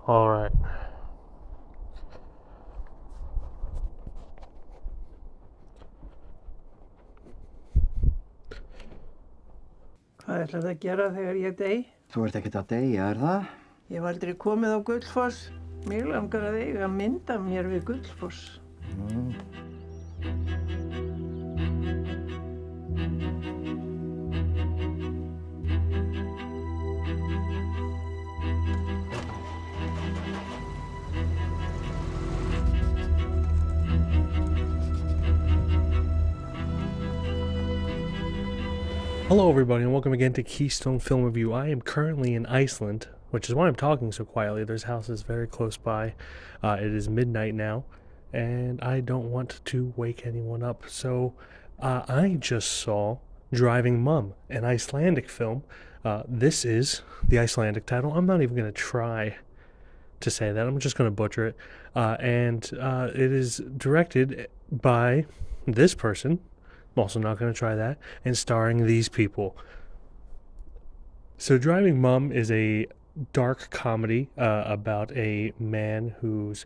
All right. Hvað ætlarðu að gera þegar ég dey? Þú ert ekkert að deyja, er það? Ég hef aldrei komið á Gullfoss. Mér langar að eiga mynd af mér við Gullfoss. Hello everybody and welcome again to Keystone Film Review. I am currently in Iceland, which is why I'm talking so quietly. There's houses very close by. It is midnight now, and I don't want to wake anyone up. So I just saw Driving Mum, an Icelandic film. This is the Icelandic title. I'm not even going to try to say that. I'm just going to butcher it. And it is directed by this person. I'm also not going to try that. And starring these people. So Driving Mum is a dark comedy about a man whose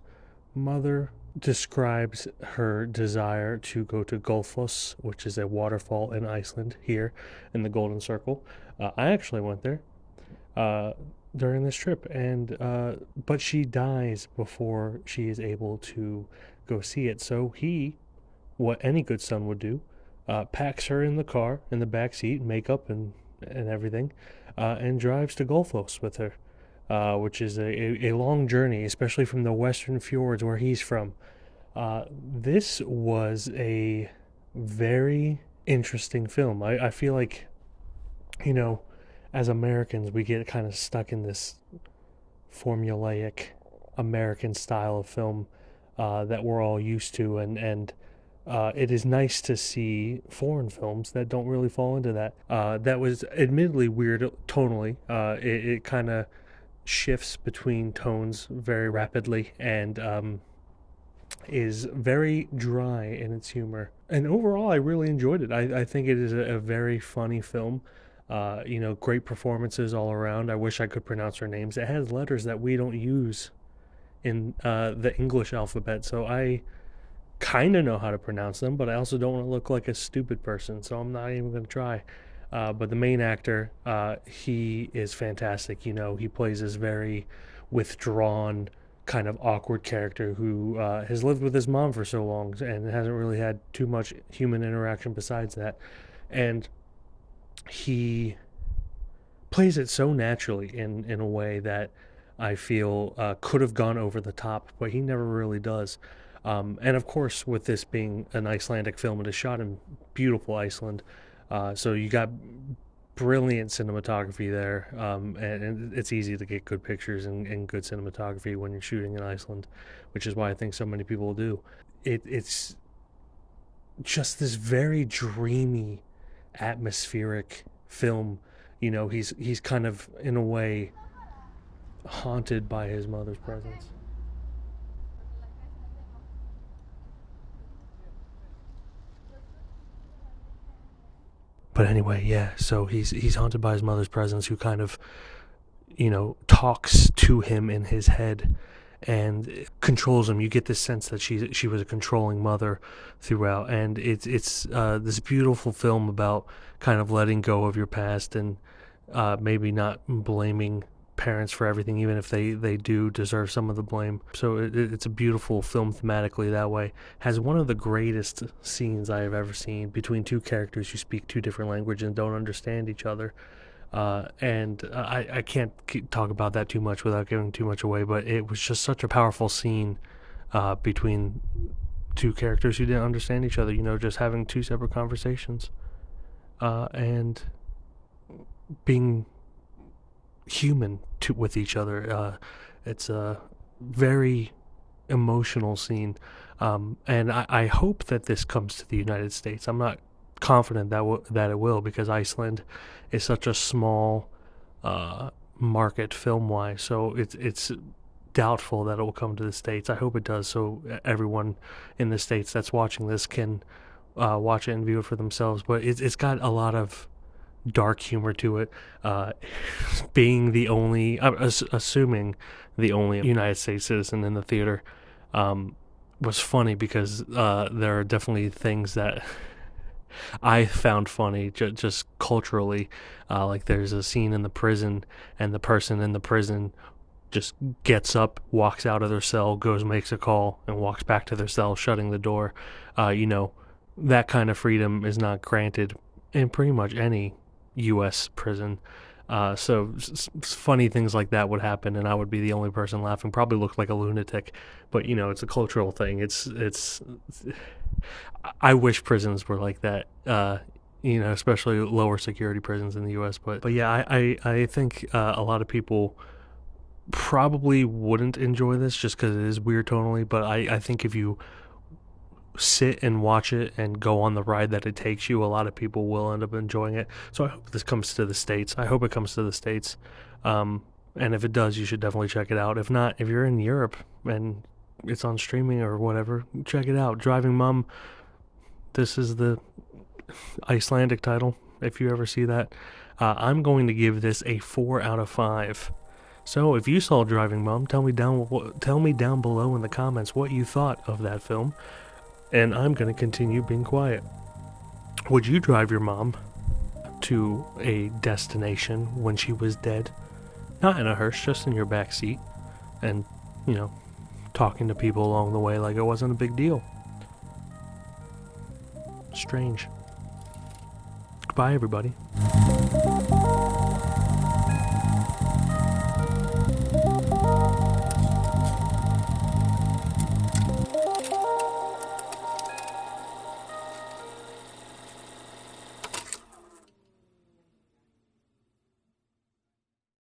mother describes her desire to go to Gullfoss, which is a waterfall in Iceland here in the Golden Circle. I actually went there during this trip, and but she dies before she is able to go see it. So he, what any good son would do, packs her in the car, in the back seat, makeup and everything, and drives to Gullfoss with her, which is a long journey, especially from the western fjords where he's from. This was a very interesting film. I feel like, you know, as Americans, we get kind of stuck in this formulaic American style of film that we're all used to, and it is nice to see foreign films that don't really fall into that. That was admittedly weird tonally. It kind of shifts between tones very rapidly and is very dry in its humor. And overall, I really enjoyed it. I think it is a very funny film. Great performances all around. I wish I could pronounce her names. It has letters that we don't use in the English alphabet, so I kind of know how to pronounce them, but I also don't want to look like a stupid person, so I'm not even going to try. But the main actor, he is fantastic. You know, he plays this very withdrawn, kind of awkward character who has lived with his mom for so long and hasn't really had too much human interaction besides that. And he plays it so naturally in a way that I feel could have gone over the top, but he never really does. And of course, with this being an Icelandic film, it is shot in beautiful Iceland. So you got brilliant cinematography there, and it's easy to get good pictures and good cinematography when you're shooting in Iceland, which is why I think so many people do. It's just this very dreamy, atmospheric film. You know, he's kind of, in a way, haunted by his mother's presence. But anyway, yeah, so he's haunted by his mother's presence, who kind of, talks to him in his head and controls him. You get this sense that she was a controlling mother throughout, and it's this beautiful film about kind of letting go of your past and maybe not blaming parents for everything, even if they do deserve some of the blame. So it's a beautiful film thematically that way. Has one of the greatest scenes I have ever seen between two characters who speak two different languages and don't understand each other. I can't talk about that too much without giving too much away, but it was just such a powerful scene between two characters who didn't understand each other, just having two separate conversations and being human with each other. It's a very emotional scene, and I hope that this comes to the United States. I'm not confident that it will, because Iceland is such a small market film-wise, so it's doubtful that it will come to the States. I hope it does, so everyone in the States that's watching this can watch it and view it for themselves. But it's got a lot of dark humor to it. Being the only, assuming the only United States citizen in the theater, was funny because there are definitely things that I found funny just culturally. Like there's a scene in the prison, and the person in the prison just gets up, walks out of their cell, goes, makes a call, and walks back to their cell, shutting the door. That kind of freedom is not granted in pretty much any U.S. prison. So funny things like that would happen, and I would be the only person laughing. Probably look like a lunatic, but it's a cultural thing. It's. I wish prisons were like that. Especially lower security prisons in the U.S. But yeah, I think a lot of people probably wouldn't enjoy this just because it is weird tonally. But I think if you sit and watch it and go on the ride that it takes you, a lot of people will end up enjoying it. So I hope this comes to the States. I hope it comes to the States. And if it does, you should definitely check it out. If not, if you're in Europe and it's on streaming or whatever, check it out. Driving Mom. This is the Icelandic title, if you ever see that. I'm going to give this a 4 out of 5. So if you saw Driving Mom, tell me down below in the comments what you thought of that film. And I'm going to continue being quiet. Would you drive your mom to a destination when she was dead? Not in a hearse, just in your back seat. And, talking to people along the way like it wasn't a big deal. Strange. Goodbye, everybody.